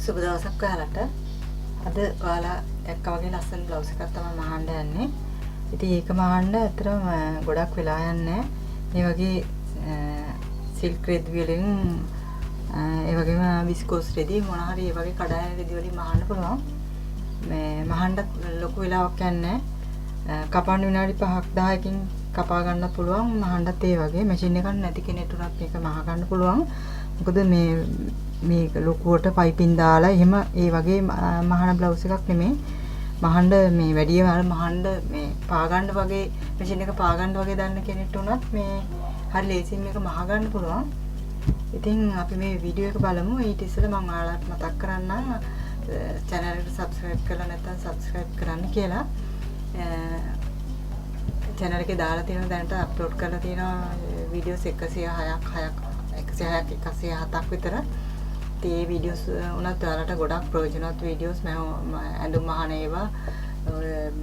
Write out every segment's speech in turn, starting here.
සුබ දවසක් ඔයාලට. අද ඔයාලා එක්ක වගේ ලස්සන බ්ලවුස් එකක් තමයි මහන්න යන්නේ. ඉතින් ඒක මහන්න ඇත්තටම ගොඩක් වෙලා යන්නේ. මේ වගේ සිල්ක් රෙදි වලින් ඒ වගේම විස්කෝස් රෙදි මොන හරි ඒ වගේ කඩායම් රෙදි වලින් මහන්න පුළුවන්. මේ මහන්න ලොකු වෙලාවක් යන්නේ. කපන්න විනාඩි 5ක් 10කින් කපා ගන්න පුළුවන්. මහන්නත් ඒ වගේ මැෂින් එකක් නැති කෙනෙකුට උනත් මේක මහ ගන්න පුළුවන්. මොකද මේක ලොකුවට පයිපින් දාලා එහෙම ඒ වගේ මහන බ්ලවුස් එකක් නෙමෙයි. මහන්න මේ වැඩිම මහන්න මේ පා ගන්න වගේ මැෂින් එක පා ගන්න වගේ දන්න කෙනෙක්ට උනත් මේ හරි ලේසියෙන් මේක මහ ගන්න පුළුවන්. ඉතින් අපි මේ වීඩියෝ එක බලමු. ඊට ඉස්සෙල්ලා මම ඔයාලට මතක් කරන්නම් channel එකට subscribe කරලා නැත්නම් subscribe කරන්න කියලා. channel එකේ දාලා තියෙනවා දැනට අප්ලෝඩ් කරලා තියෙනවා වීඩියෝස් 106ක් විතර. ඒ වීඩියෝස් උනත් ඔයාලට ගොඩක් ප්‍රයෝජනවත් වීඩියෝස් මම ඇඳුම් මහන ඒවා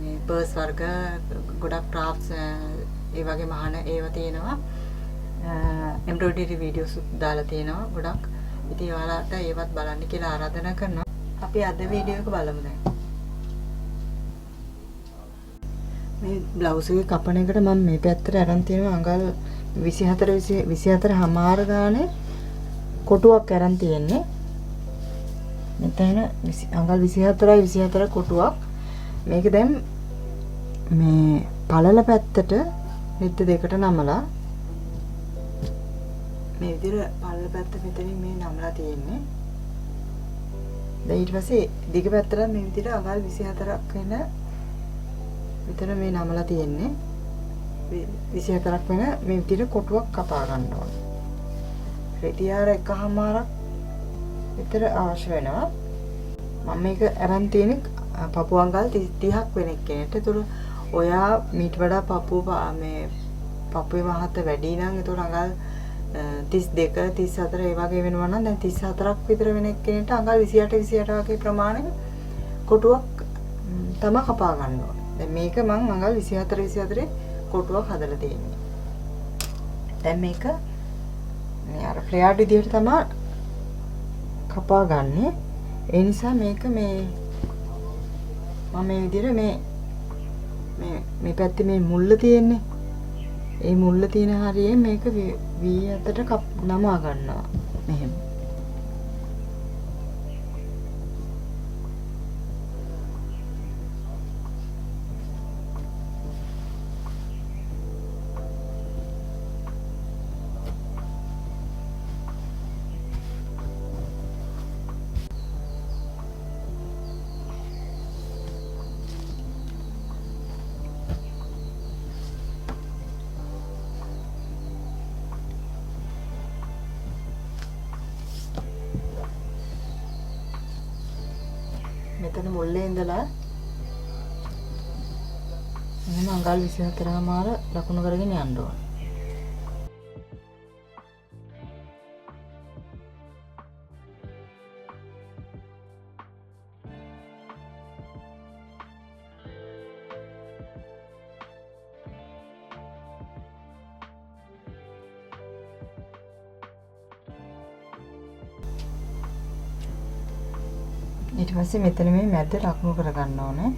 මේ පර්ස් වර්ග ගොඩක් ක්‍රාෆ්ට්ස් ඒ වගේ මහන ඒවා තියෙනවා. එම්බ්‍රොයිඩරි වීඩියෝස් දාලා තියෙනවා ගොඩක්. ඉතින් ඔයාලට ඒවත් බලන්න කියලා ආරාධනා කරනවා. අපි අද වීඩියෝ එක බලමු දැන්. මේ බ්ලවුස් එකේ කපන එකට මම මේ පැත්තට අරන් තියෙනවා අඟල් 24 හමාර ගානේ කොටුවක් අරන් තියෙන්නේ. මෙතන අඟල් 24 කොටුවක්. මේක දැන් මේ පළල පැත්තට නිත්‍ය දෙකට නමලා මේ විදිහට පළල පැත්ත මෙතනින් මේ නමලා තියෙන්නේ. දැන් ඊට පස්සේ දිග පැත්තට මේ විදිහට අඟල් 24ක් වෙන විතර මේ නමලා තියෙන්නේ. 24ක් වෙන මේ විදිහට කොටුවක් කපා ගන්න ඕනේ. රෙදියාර එකමාරක් විතර අවශ්‍ය වෙනවා. මම මේක අරන් තියෙන්නේ පපුව අඟල් 30ක් වෙන කෙනෙක්ට. ඒතර ඔයා මීට වඩා පපුවේ මහත වැඩි නම් ඒතර අඟල් 32 34 ඒ වගේ වෙනවා නම් දැන් 34ක් විතර වෙන කෙනෙක්ට අඟල් 28 වගේ ප්‍රමාණයක කොටුවක් තමයි කපා ගන්න ඕනේ. දැන් මේක මම අඟල් 24 කොටුවක් හදලා තියෙන්නේ. දැන් මේක මේ අර ෆ්ලෙයාර්ඩ් විදිහට තමයි කපා ගන්නෙ. ඒ නිසා මේක මේ මම මේ විදිහට මේ පැත්තේ මේ මුල්ල තියෙන්නේ. ඒ මුල්ල තියෙන හරියේ මේක V අතට නමා ගන්නවා. මෙහෙම. මෙතන මුල්ලේ ඉඳලා මෙන්න අඟල් 24මාර ලකුණු කරගෙන යන්න ඕන. ඊට පස්සේ මෙතන මේ මැද ලකුණු කර ගන්න ඕනේ.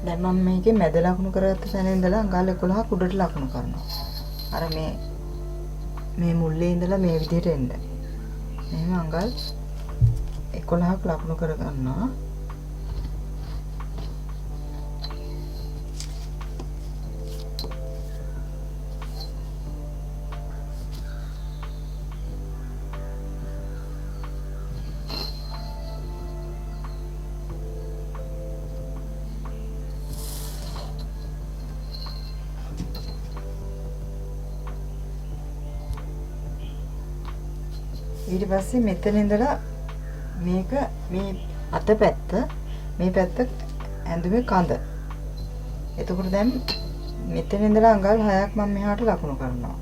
දැන් මම මේකේ මැද ලකුණු කරගත්ත තැන ඉඳලා අඟල් 11ක් උඩට ලකුණු කරනවා. අර මේ මුල්ලේ ඉඳලා මේ විදිහට එන්න. එහෙනම් අඟල් 11ක් ලකුණු කර ගන්නවා. ඊට පස්සේ මෙතන ඉඳලා මේක මේ අත පැත්ත මේ පැත්ත ඇඳුමේ කඳ. එතකොට දැන් මෙතන ඉඳලා අඟල් 6ක් මම මෙහාට ලකුණු කරනවා.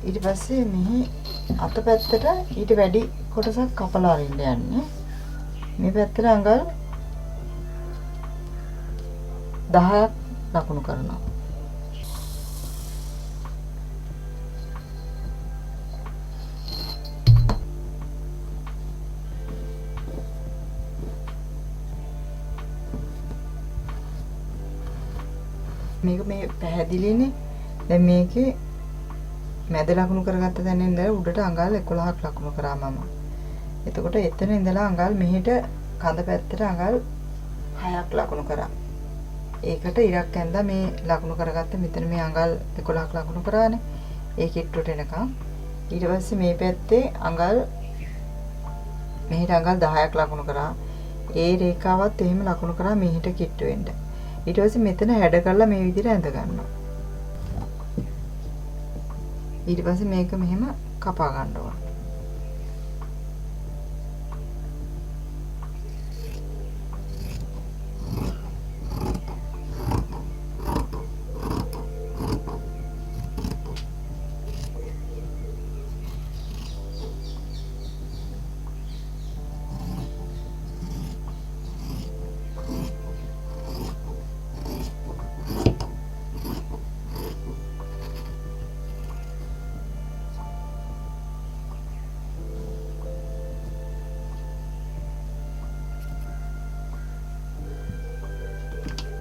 ඊට පස්සේ මෙහි අත පැත්තට ඊට වැඩි කොටසක් කපලා අරින්න යන්නේ. මේ පැත්තට අඟල් 10ක් ලකුණු කරනවා. මේක මේ පැහැදිලිනේ. දැන් මේකේ මැද ලකුණු කරගත්ත තැන ඉඳලා උඩට අඟල් 11ක් ලකුණු කරා මම. එතකොට එතන ඉඳලා අඟල් මෙහෙට කඳ පැත්තට අඟල් 6ක් ලකුණු කරා. ඒකට ඉරක් ඇඳලා මේ ලකුණු කරගත්ත මෙතන මේ අඟල් 11ක් ලකුණු කරානේ. ඒ කිට්ටුවට එනකම්. ඊට පස්සේ මේ පැත්තේ අඟල් මෙහෙට අඟල් 10ක් ලකුණු කරා. ඒ රේඛාවත් එහෙම ලකුණු කරා මෙහෙට කිට්ටු වෙන්න. ඊට පස්සේ මෙතන හැඩ කරලා මේ විදිහට ඇඳ ගන්නවා. ඊට පස්සේ මේක මෙහෙම කපා ගන්න ඕන.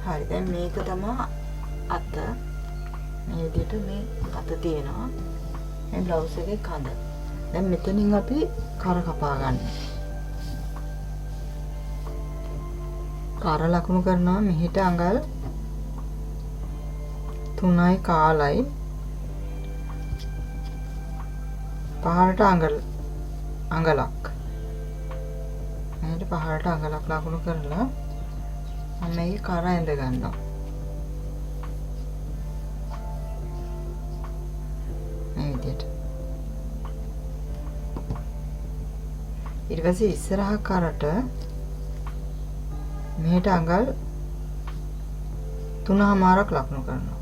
හරි දැන් මේක තමයි අත මේ විදිහට මේ අත තියෙනවා මේ බ්ලවුස් එකේ කඳ. දැන් මෙතනින් අපි කර කපා ගන්න. කර ලකුණු කරනවා මෙහෙට අඟල් 3යි කාලයි පහළට අඟලක් මෙහෙට පහළට අඟලක් ලකුණු කරලා මම මේක කර ඇඳ ගන්නවා. මේ විදිහට. ඊට පස්සේ ඉස්සරහ කරට මෙහෙට අඟල් 3මාරක් ලකුණු කරනවා.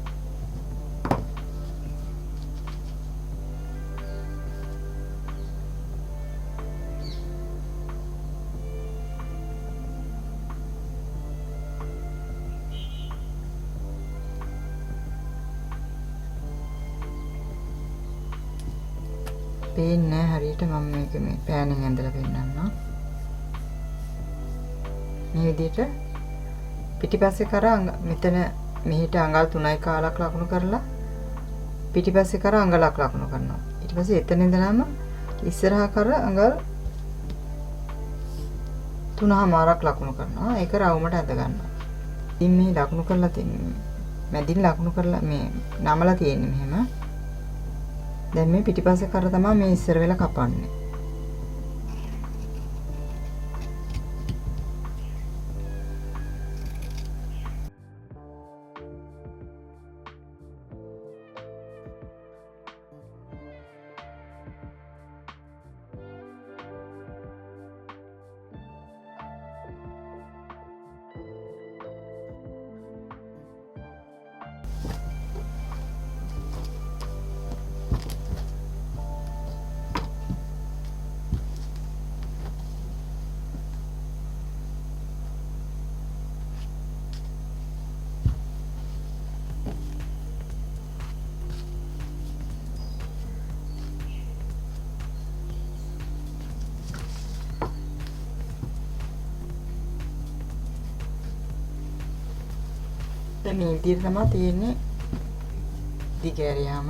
පේන්නේ හරියට මම මේක මේ පෑනෙන් ඇඳලා පෙන්නන්නම්. මේ විදිහට පිටිපස්සේ කර මෙතන මෙහිට අඟල් 3යි කාලක් ලකුණු කරලා පිටිපස්සේ කර අඟලක් ලකුණු කරනවා. ඊට පස්සේ එතන ඉඳලාම ඉස්සරහා කර අඟල් 3මාරක් ලකුණු කරනවා. ඒක රවුමට ඇඳ ගන්නවා. ඉතින් මේ ලකුණු කරලා තියෙන්නේ මැදින් ලකුණු කරලා මේ නමලා තියෙන්නේ මෙහෙම. දැන් මේ පිටිපස්සේ කර තමයි මේ ඉස්සර වෙලා කපන්නේ. දැන් මේ විදිහට තමයි තියෙන්නේ දිග ඇරියාම.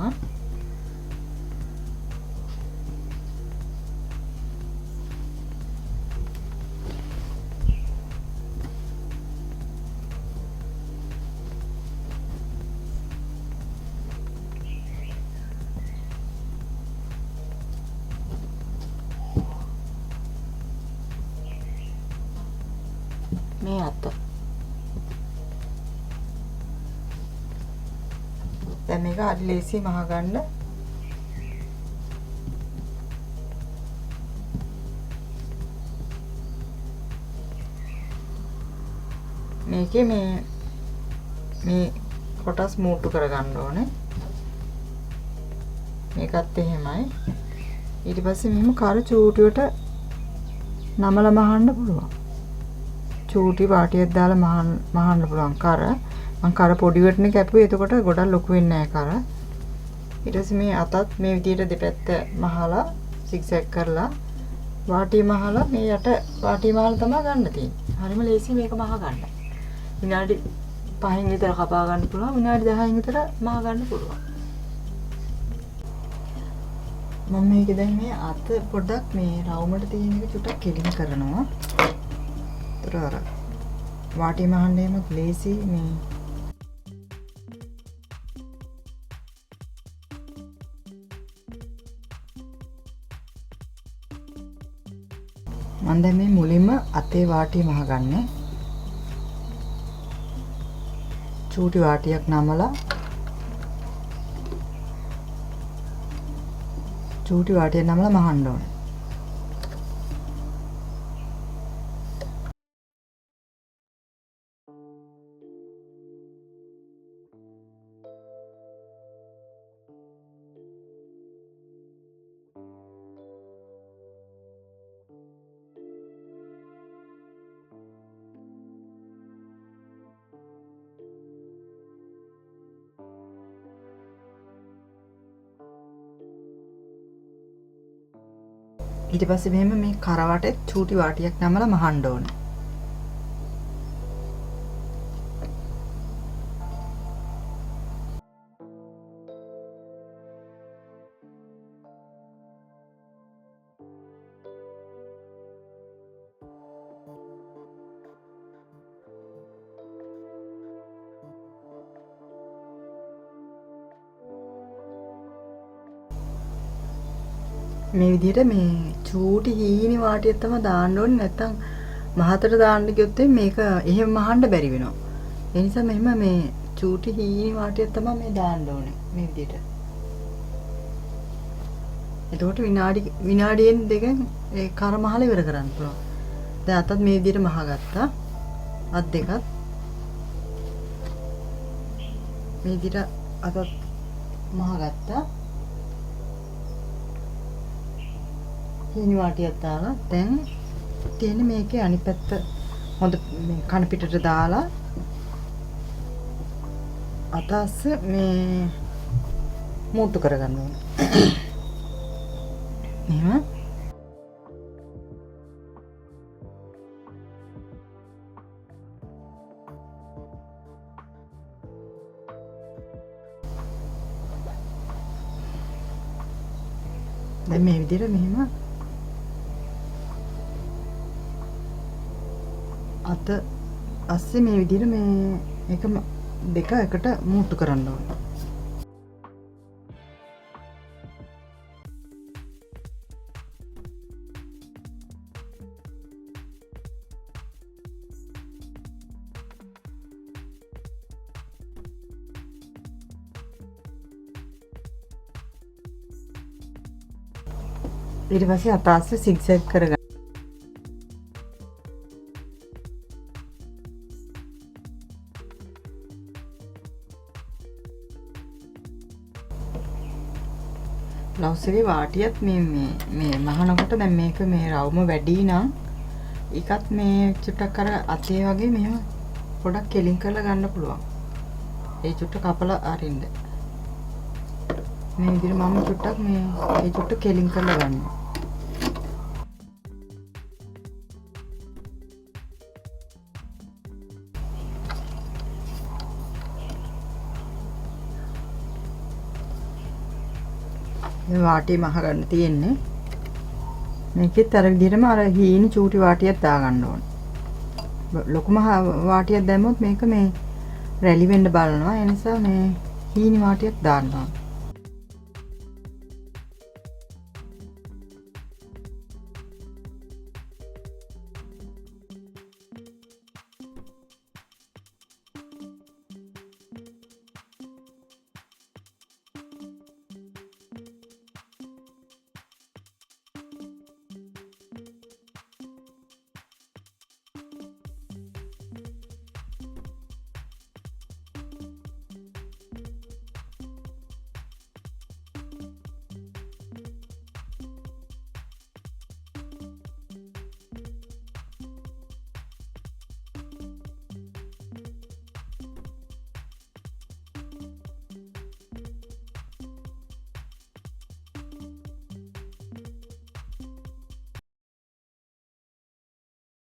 මේ අත දැන් මේක අඩි ලේසි මහගන්න මේකේ මේ කොටස් මූට්ටු කරගන්න ඕනේ. මේකත් එහෙමයි. ඊට පස්සේ මෙහෙම කර චූටියට නමලා මහන්න පුළුවන්. චූටි වාටියක් දාලා මහන්න පුළුවන් කර. මම කර පොඩි වටනේ කැපුවේ. එතකොට ගොඩක් ලොකු වෙන්නේ නැහැ කර. ඊට පස්සේ මේ අතත් මේ විදියට දෙපැත්ත මහලා සිග්සැග් කරලා වාටිය මහලා මේ යට වාටිය මහලා තමයි ගන්න තියෙන්නේ. හරිම ලේසි මේක මහ ගන්න. විනාඩි 5න් විතර කපා ගන්න පුළුවන්. විනාඩි 10න් විතර මහ ගන්න පුළුවන්. මම මේක දැන් මේ අත පොඩ්ඩක් මේ රවුමට තියෙන එක චුට්ටක් කෙලින් කරනවා. ඒතර අර වාටිය මහන්න එමත් ලේසි මේ මම දැන් මේ මුලින්ම අතේ වාටිය මහගන්නේ. චූටි වාටියක් නමලා චූටි වාටියක් නමලා මහන්න ඕනේ. ඊට පස්සේ මෙහෙම මේ කරවටේ චූටි වාටියක් නමලා මහන්න ඕනේ. මේ විදිහට මේ චූටි හීනි වාටියක් තමයි දාන්න ඕනේ. නැත්තම් මහතට දාන්න ගියොත් මේක එහෙම මහන්න බැරි වෙනවා. ඒ නිසා මෙහෙම මේ චූටි හීනි වාටියක් තමයි මේ දාන්න ඕනේ මේ විදිහට. එතකොට විනාඩියෙන් දෙකෙන් ඒ කර මහල ඉවර කරන්න පුළුවන්. දැන් අතත් මේ විදිහට මහගත්තා. අත් දෙකත් මේ විදිහට අතත් මහගත්තා. හීනි වාටියක් දාලා දැන් තියෙන මේකේ අනිත් පැත්ත හොඳ මේ කන පිටට දාලා අතස්ස මේ මූට්ටු කරගන්න ඕනේ. එහෙම දැන් මේ විදිහට මෙහෙම අත අස්සේ මේ විදිහට මේ එක දෙක එකට මූට්ටු කරන්න ඕනේ. ඊට පස්සේ අත අස්සේ සිග්සැග් කරගන්න. බ්ලවුස් එකේ වාටියත් මේ මහනකොට දැන් මේක මේ රවුම වැඩි නම් ඒකත් මේ චුට්ටක් අර අතේ වගේ මෙහෙම පොඩක් කෙලින් කරලා ගන්න පුළුවන්. ඒ චුට්ට කපලා අරින්න. මේ විදිහට මම චුට්ටක් මේ ඒ චුට්ට කෙලින් කරලා ගන්නවා. මේ වාටිය මහ ගන්න තියෙන්නේ. මේකෙත් අර විදිහටම අර හීනි චූටි වාටියක් දාගන්න ඕනේ. ලොකුම වාටියක් දැම්මොත් මේක මේ රැලි වෙන්න බලනවා. ඒ නිසා මේ හීනි වාටියක් දාන්න ඕනේ.